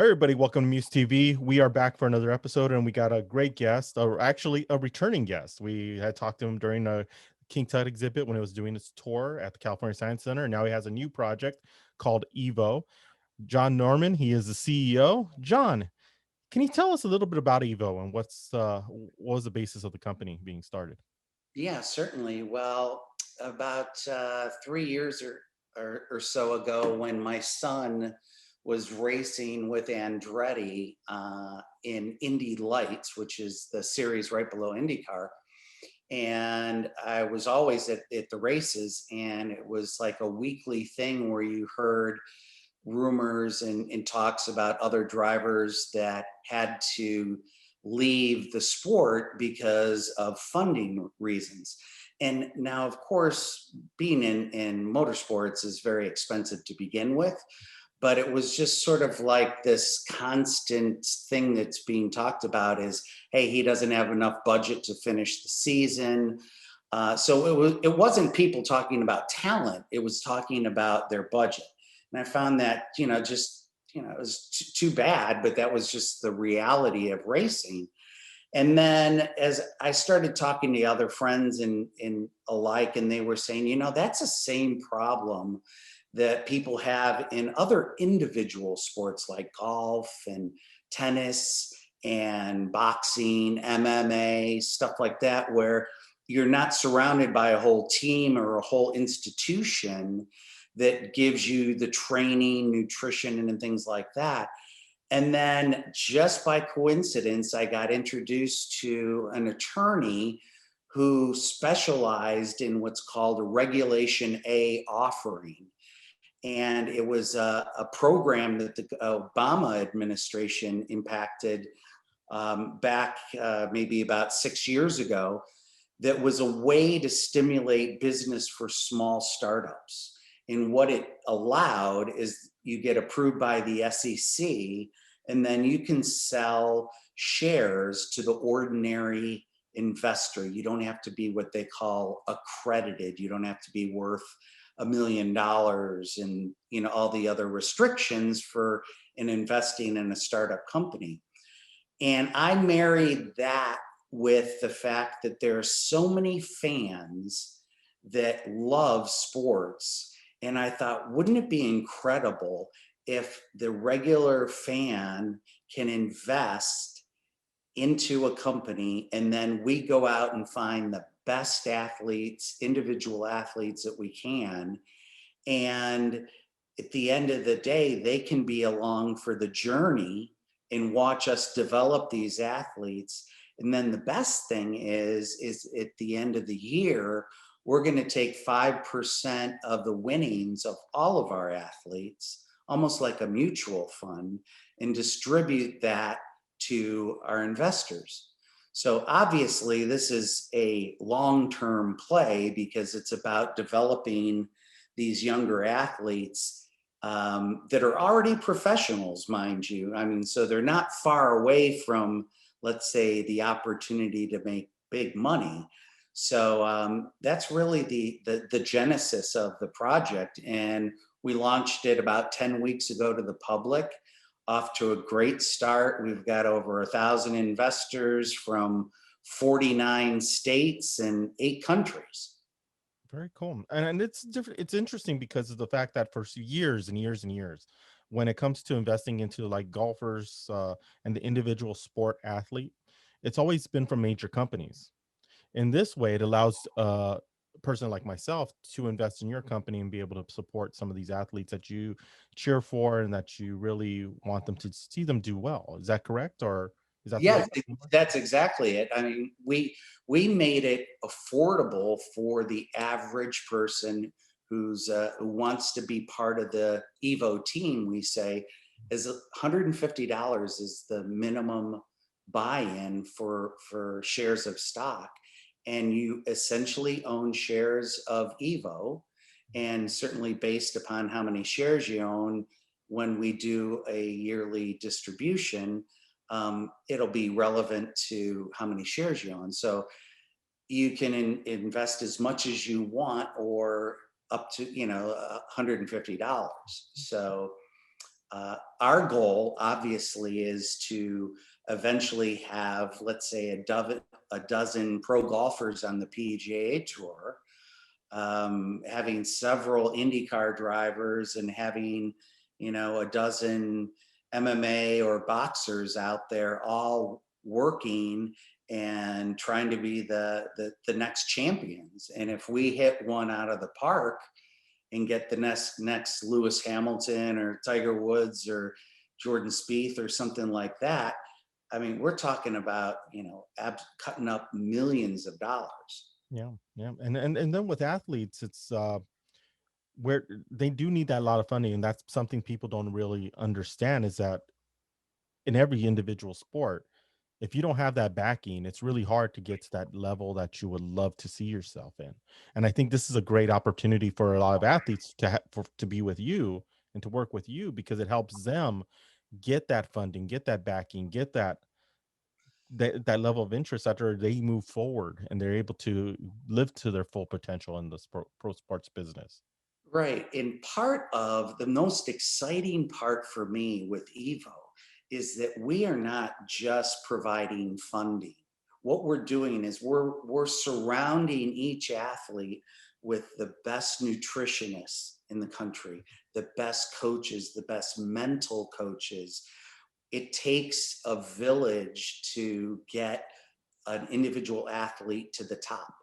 everybody, welcome to MUSE TV. We are back for another episode, and we got a great guest, or actually a returning guest. We had talked to him during a King Tut exhibit when it was doing its tour at the California Science Center, and now he has a new project called EVO. John Norman, he is the CEO. John, can you tell us a little bit about EVO and what was the basis of the company being started? Yeah, certainly. Well, about 3 years or so ago, when my son was racing with Andretti in Indy Lights, which is the series right below IndyCar, and I was always at the races, and it was like a weekly thing where you heard rumors and talks about other drivers that had to leave the sport because of funding reasons. And now, of course, being in motorsports is very expensive to begin with, but it was just sort of like this constant thing that's being talked about is, hey, he doesn't have enough budget to finish the season. So it wasn't people talking about talent, it was talking about their budget. And I found that, it was too bad, but that was just the reality of racing. And then as I started talking to other friends and alike, and they were saying, that's the same problem that people have in other individual sports like golf and tennis and boxing, MMA, stuff like that, where you're not surrounded by a whole team or a whole institution that gives you the training, nutrition, and things like that. And then just by coincidence, I got introduced to an attorney who specialized in what's called a Regulation A offering. And it was a program that the Obama administration impacted back maybe about 6 years ago, that was a way to stimulate business for small startups. And what it allowed is you get approved by the SEC, and then you can sell shares to the ordinary investor. You don't have to be what they call accredited. You don't have to be worth $1 million and all the other restrictions for investing in a startup company. And I married that with the fact that there are so many fans that love sports. And I thought, wouldn't it be incredible if the regular fan can invest into a company, and then we go out and find the best athletes, individual athletes that we can. And at the end of the day, they can be along for the journey and watch us develop these athletes. And then the best thing is at the end of the year, we're going to take 5% of the winnings of all of our athletes, almost like a mutual fund, and distribute that to our investors. So obviously, this is a long-term play because it's about developing these younger athletes that are already professionals, mind you. I mean, so they're not far away from, let's say, the opportunity to make big money. So that's really the genesis of the project. And we launched it about 10 weeks ago to the public, off to a great start. We've got over 1,000 investors from 49 states and 8 countries. Very cool. And it's different. It's interesting because of the fact that for years and years and years, when it comes to investing into like golfers and the individual sport athlete, it's always been from major companies. In this way, it allows a person like myself to invest in your company and be able to support some of these athletes that you cheer for and that you really want them to see them do well. Is that correct? Or is that the way? Yeah, that's exactly it. I mean, we made it affordable for the average person who wants to be part of the Evo team. We say is $150 is the minimum buy-in for shares of stock, and you essentially own shares of Evo, and certainly based upon how many shares you own, when we do a yearly distribution, it'll be relevant to how many shares you own. So you can invest as much as you want, or up to $150. So Our goal, obviously, is to eventually have, let's say, a dozen pro golfers on the PGA Tour, having several IndyCar drivers, and having, a dozen MMA or boxers out there all working and trying to be the next champions. And if we hit one out of the park and get the next Lewis Hamilton or Tiger Woods or Jordan Spieth or something like that, I mean, we're talking about, cutting up millions of dollars. Yeah, yeah, and then with athletes, it's where they do need that lot of funding, and that's something people don't really understand is that in every individual sport, if you don't have that backing, it's really hard to get to that level that you would love to see yourself in. And I think this is a great opportunity for a lot of athletes to be with you and to work with you because it helps them get that funding, get that backing, get that level of interest after they move forward and they're able to live to their full potential in the pro sports business. Right. And part of the most exciting part for me with EVO is that we are not just providing funding. What we're doing is we're surrounding each athlete with the best nutritionists in the country, the best coaches, the best mental coaches. It takes a village to get an individual athlete to the top.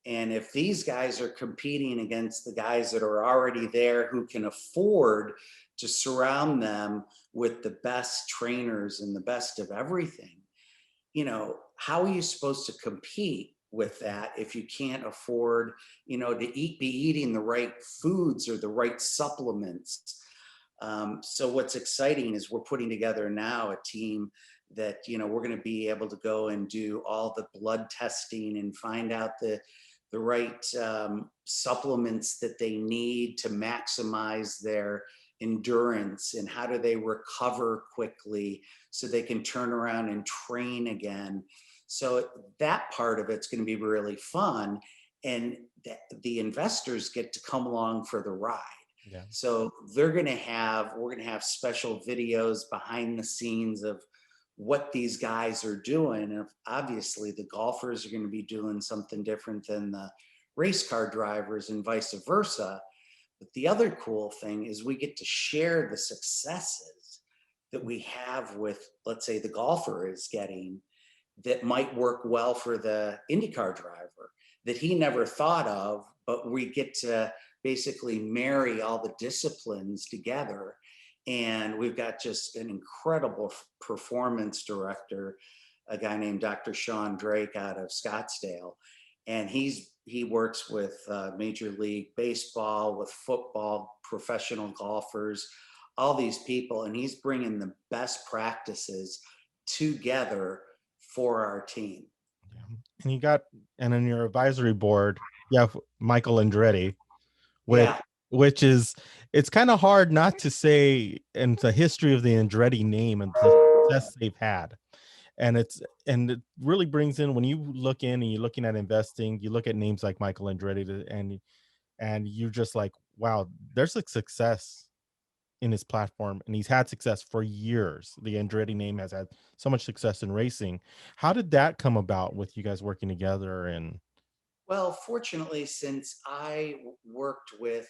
And if these guys are competing against the guys that are already there who can afford to surround them with the best trainers and the best of everything, how are you supposed to compete with that if you can't afford, be eating the right foods or the right supplements? So what's exciting is we're putting together now a team that, we're going to be able to go and do all the blood testing and find out the right supplements that they need to maximize their endurance, and how do they recover quickly so they can turn around and train again. So that part of it's going to be really fun, and the investors get to come along for the ride. Yeah. So we're going to have special videos behind the scenes of what these guys are doing. And obviously the golfers are going to be doing something different than the race car drivers and vice versa. But the other cool thing is we get to share the successes that we have with, let's say, the golfer is getting, that might work well for the IndyCar driver that he never thought of, but we get to basically marry all the disciplines together. And we've got just an incredible performance director, a guy named Dr. Sean Drake out of Scottsdale. And he works with Major League Baseball, with football, professional golfers, all these people. And he's bringing the best practices together for our team. Yeah. And you got, and on your advisory board, you have Michael Andretti, which Yeah. which is it's kind of hard not to say in the history of the Andretti name and the success they've had. And it really brings in when you look in and you're looking at investing, you look at names like Michael Andretti and you're just like, wow, there's a success in his platform and he's had success for years. The Andretti name has had so much success in racing. How did that come about with you guys working together? And Well, fortunately, since I worked with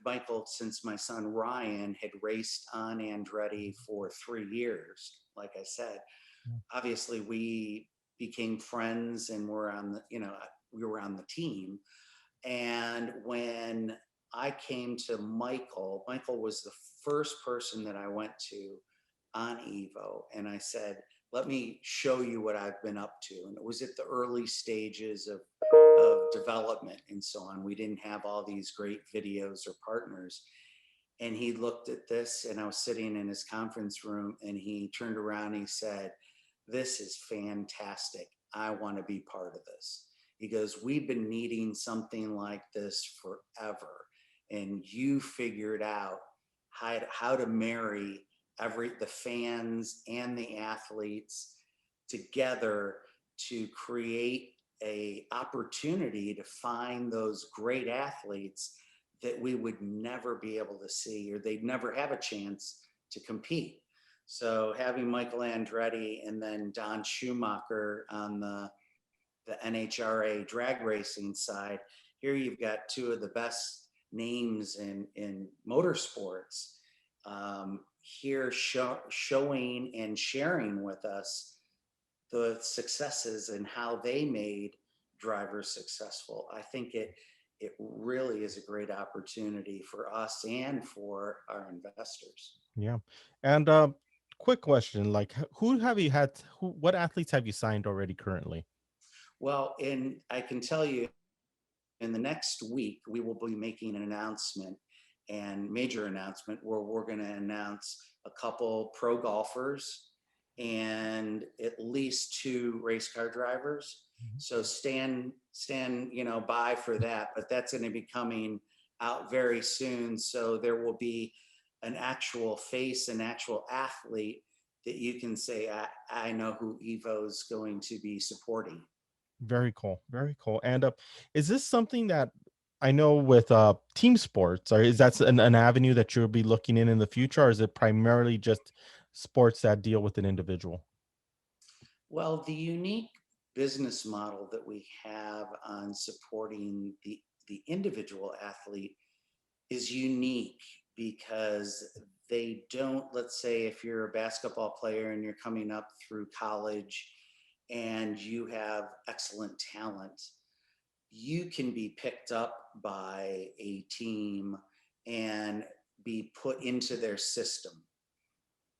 Michael since my son Ryan had raced on Andretti for 3 years, like I said, obviously we became friends and we were on the team. And when I came to Michael was the first person that I went to on EVO. And I said, let me show you what I've been up to. And it was at the early stages of development and so on. We didn't have all these great videos or partners. And he looked at this, and I was sitting in his conference room, and he turned around and he said, this is fantastic. I want to be part of this. He goes, we've been needing something like this forever. And you figured out how to marry the fans and the athletes together to create a opportunity to find those great athletes that we would never be able to see, or they'd never have a chance to compete. So having Michael Andretti and then Don Schumacher on the NHRA drag racing side, here you've got two of the best names in motorsports here showing and sharing with us the successes and how they made drivers successful. I think it really is a great opportunity for us and for our investors. Yeah. And quick question, like who have you had what athletes have you signed already currently? Well, I can tell you in the next week, we will be making an announcement and major announcement where we're going to announce a couple pro golfers and at least two race car drivers. Mhm. So stand, by for that, but that's going to be coming out very soon. So there will be an actual face, an actual athlete that you can say, I know who Evo is going to be supporting. Very cool. Very cool. And is this something that I know with team sports, or is that an avenue that you'll be looking in the future, or is it primarily just sports that deal with an individual? Well, the unique business model that we have on supporting the individual athlete is unique because they don't, let's say, if you're a basketball player and you're coming up through college and you have excellent talent, you can be picked up by a team and be put into their system,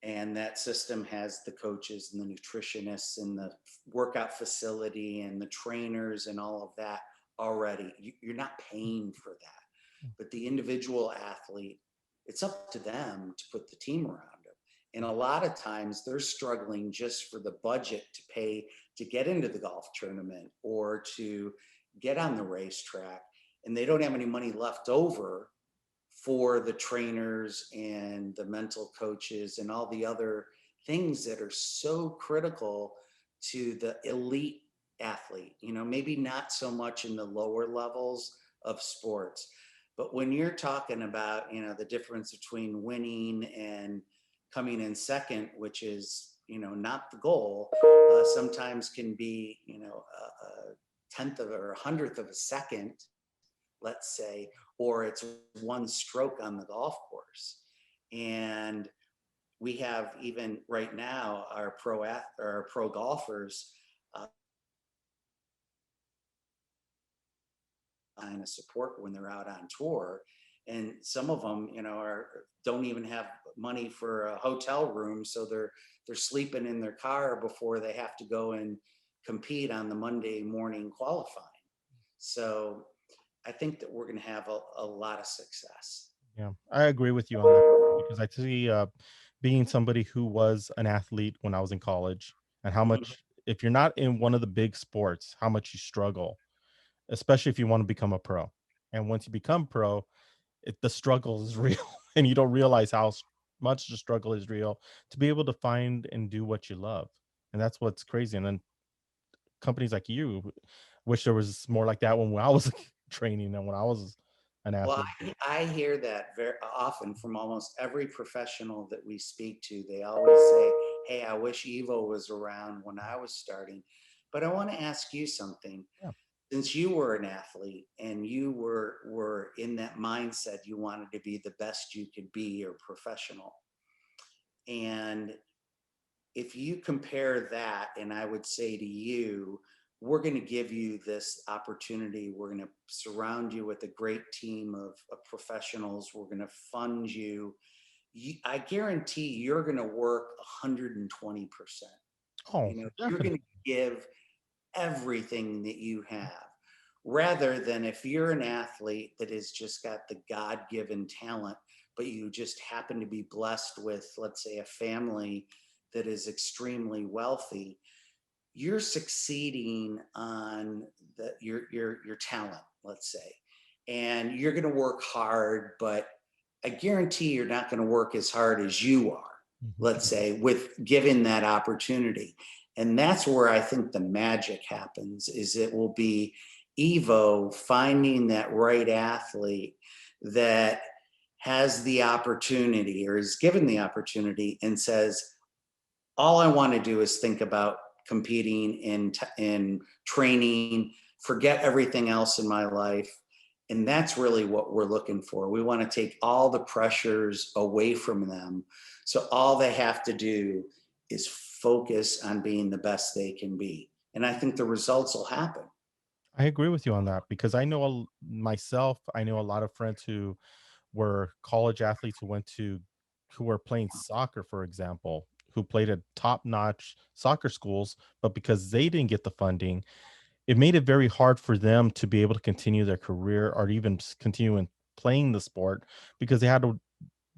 and that system has the coaches and the nutritionists and the workout facility and the trainers and all of that already. You're not paying for that, but the individual athlete, it's up to them to put the team around them. And a lot of times they're struggling just for the budget to pay to get into the golf tournament or to get on the racetrack, and they don't have any money left over for the trainers and the mental coaches and all the other things that are so critical to the elite athlete. Maybe not so much in the lower levels of sports, but when you're talking about, the difference between winning and coming in second, which is, not the goal, sometimes can be, a tenth of or a hundredth of a second, let's say, or it's one stroke on the golf course. And we have, even right now, our pro golfers kind of support when they're out on tour. And some of them, don't even have money for a hotel room, so they're sleeping in their car before they have to go and compete on the Monday morning qualifying. So I think that we're going to have a lot of success. Yeah, I agree with you on that because I see being somebody who was an athlete when I was in college and how Mhm. much if you're not in one of the big sports, how much you struggle, especially if you want to become a pro. And once you become pro, the struggle is real and you don't realize how much the struggle is real to be able to find and do what you love. And that's what's crazy. And then companies like you wish there was more like that when I was training and when I was an Well, athlete. I hear that very often from almost every professional that we speak to. They always say, "Hey, I wish Evo was around when I was starting." But I want to ask you something. Yeah. Since you were an athlete and you were in that mindset, you wanted to be the best you could be or professional. And if you compare that, and I would say to you, we're going to give you this opportunity. We're going to surround you with a great team of professionals. We're going to fund you. I guarantee you're going to work 120%. Oh, You're going definitely. to give everything that you have, rather than if you're an athlete that has just got the God-given talent, but you just happen to be blessed with, let's say, a family that is extremely wealthy. You're succeeding on your talent, let's say, and you're going to work hard, but I guarantee you're not going to work as hard as you are, Mhm. let's say, with given that opportunity. And that's where I think the magic happens, is it will be Evo finding that right athlete that has the opportunity or is given the opportunity and says, all I want to do is think about competing in training, forget everything else in my life. And that's really what we're looking for. We want to take all the pressures away from them. So all they have to do is focus on being the best they can be. And I think the results will happen. I agree with you on that because myself, I know a lot of friends who were college athletes who were playing soccer, for example, who played at top-notch soccer schools, but because they didn't get the funding, it made it very hard for them to be able to continue their career or even continue in playing the sport because they had to,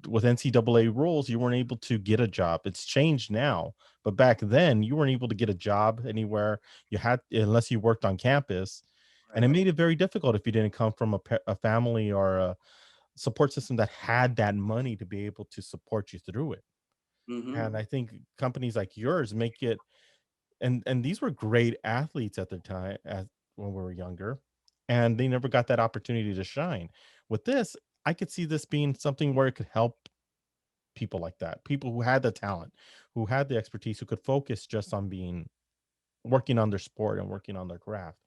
with NCAA rules, you weren't able to get a job. It's changed now, but back then you weren't able to get a job anywhere. You had unless you worked on campus, and it Right. made it very difficult if you didn't come from a family or a support system that had that money to be able to support you through it. Hmm. And I think companies like yours make it, and these were great athletes at the time as when we were younger, and they never got that opportunity to shine. With this, I could see this being something where it could help people like that, people who had the talent, who had the expertise, who could focus just on being working on their sport and working on their craft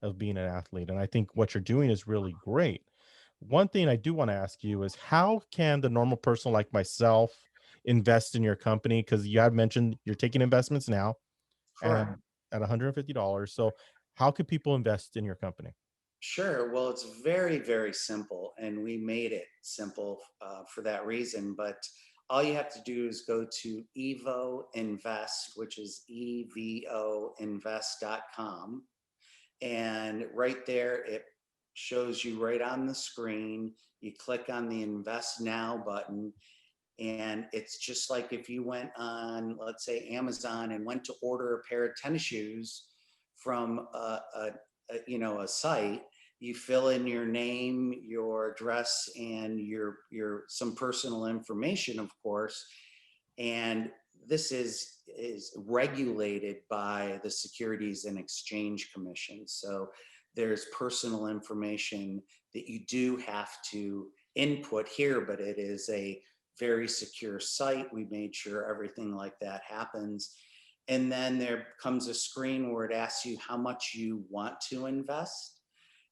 of being an athlete. And I think what you're doing is really great. One thing I do want to ask you is how can the normal person like myself invest in your company? Because you had mentioned you're taking investments now Correct. and at $150. So how could people invest in your company? Sure. Well, it's very, very simple, and we made it simple for that reason. But all you have to do is go to EVO Invest, which is EVOinvest.com. And right there, it shows you right on the screen. You click on the Invest Now button, and it's just like if you went on, let's say, Amazon and went to order a pair of tennis shoes from a site. You fill in your name, your address, and your some personal information, of course. And this is regulated by the Securities and Exchange Commission. So there's personal information that you do have to input here, but it is a very secure site. We made sure everything like that happens. And then there comes a screen where it asks you how much you want to invest.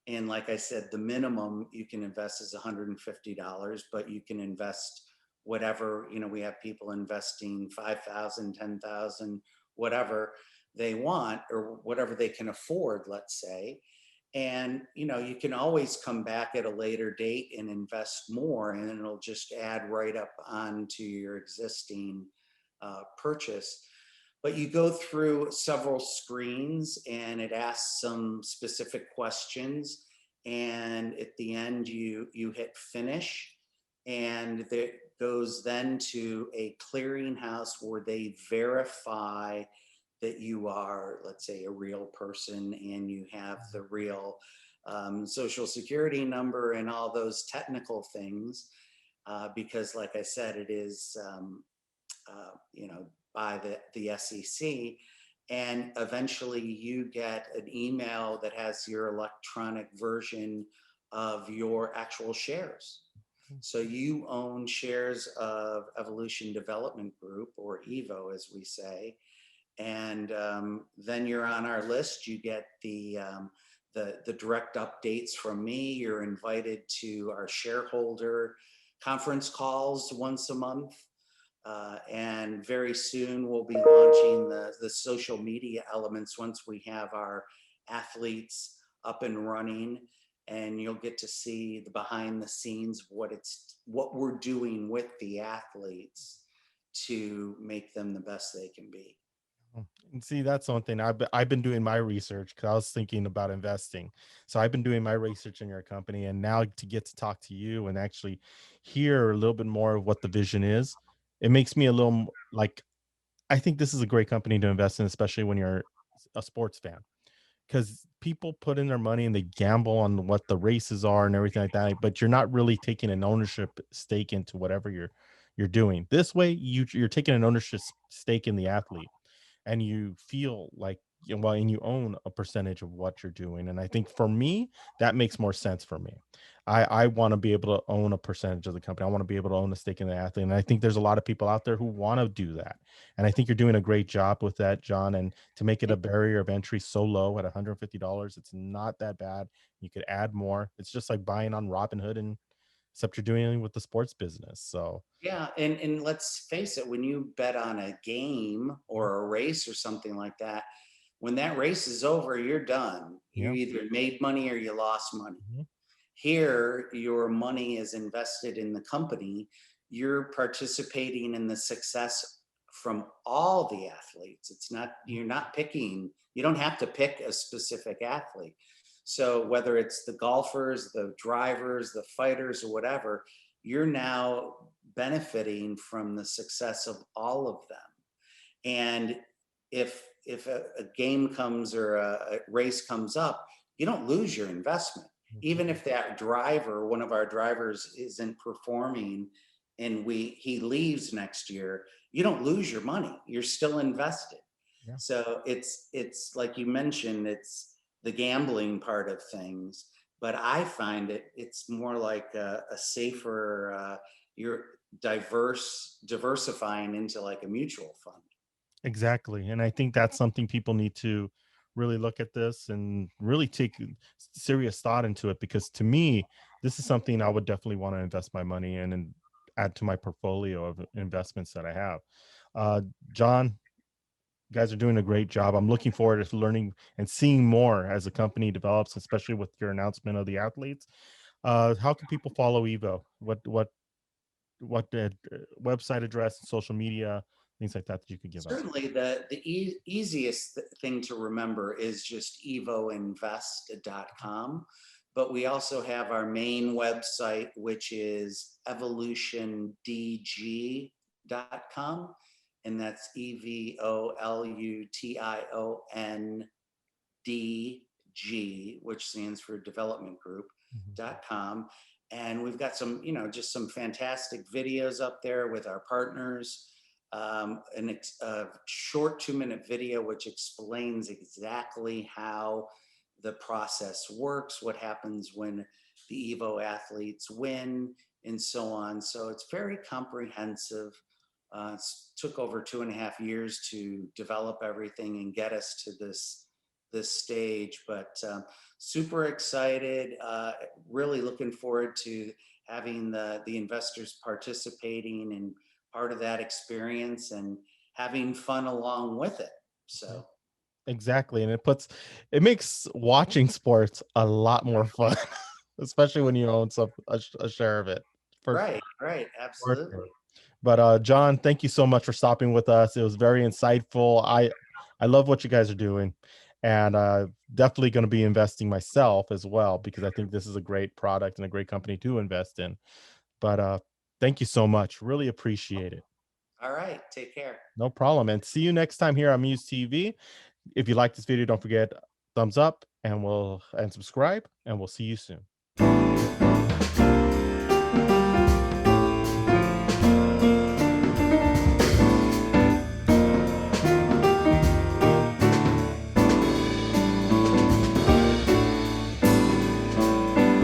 And like I said, the minimum you can invest is $150, but you can invest whatever. We have people investing 5,000, 10,000, whatever they want or whatever they can afford, let's say. And you can always come back at a later date and invest more, and it'll just add right up onto your existing purchase. But you go through several screens and it asks some specific questions, and at the end you hit finish, and it goes then to a clearinghouse where they verify that you are, let's say, a real person and you have the real social security number and all those technical things, because like I said, it is by the SEC. And eventually you get an email that has your electronic version of your actual shares. So you own shares of Evolution Development Group, or EVO as we say. And then you're on our list. You get the direct updates from me. You're invited to our shareholder conference calls once a month. And very soon we'll be launching the social media elements once we have our athletes up and running. And you'll get to see the behind the scenes of what we're doing with the athletes to make them the best they can be. Oh, and see, that's one thing I've been doing my research because I was thinking about investing. So I've been doing my research in your company, and now to get to talk to you and actually hear a little bit more of what the vision is, it makes me a little like I think this is a great company to invest in, especially when you're a sports fan because people put in their money and they gamble on what the races are and everything like that, but you're not really taking an ownership stake into whatever you're doing. This way, you're taking an ownership stake in the athlete, and you feel like and you own a percentage of what you're doing. And I think for me, that makes more sense for me. I want to be able to own a percentage of the company. I want to be able to own a stake in the athlete. And I think there's a lot of people out there who want to do that. And I think you're doing a great job with that, John. And to make it a barrier of entry so low at $150, it's not that bad. You could add more. It's just like buying on Robinhood, and except you're doing it with the sports business. So Yeah, and let's face it, when you bet on a game or a race or something like that, when that race is over, you're done. You yeah. either made money or you lost money. Mhm. Here, your money is invested in the company. You're participating in the success from all the athletes. It's not, you're not picking, you don't have to pick a specific athlete. So whether it's the golfers, the drivers, the fighters, or whatever, you're now benefiting from the success of all of them. And if a game comes or a race comes up, you don't lose your investment. Mhm. Even if that driver, one of our drivers, isn't performing and he leaves next year, you don't lose your money. You're still invested. Yeah. So it's like you mentioned, it's the gambling part of things, but I find it's more like a safer. You're diversifying into like a mutual fund. Exactly. And I think that's something people need to really look at this and really take serious thought into it, because to me, this is something I would definitely want to invest my money in and add to my portfolio of investments that I have. Uh, John, you guys are doing a great job. I'm looking forward to learning and seeing more as the company develops, especially with your announcement of the athletes. How can people follow Evo? What website address, social media, things like that you could give us? Certainly, the easiest thing to remember is just evoinvest.com. But we also have our main website, which is evolutiondg.com. And that's EVOLUTIONDG, which stands for Development Mhm. Group.com. And we've got some, just some fantastic videos up there with our partners. A short 2-minute video which explains exactly how the process works, what happens when the Evo athletes win, and so on. So it's very comprehensive. It took over 2.5 years to develop everything and get us to this stage, but super excited. Really looking forward to having the investors participating and part of that experience and having fun along with it. Yeah. So, Exactly, and it makes watching sports a lot more fun, especially when you own a share of it. For right, right, sure. absolutely. But John, thank you so much for stopping with us. It was very insightful. I love what you guys are doing, and definitely going to be investing myself as well, because I think this is a great product and a great company to invest in. But thank you so much. Really appreciate it. All right, take care. No problem. And see you next time here on Muse TV. If you like this video, don't forget thumbs up and subscribe, and we'll see you soon.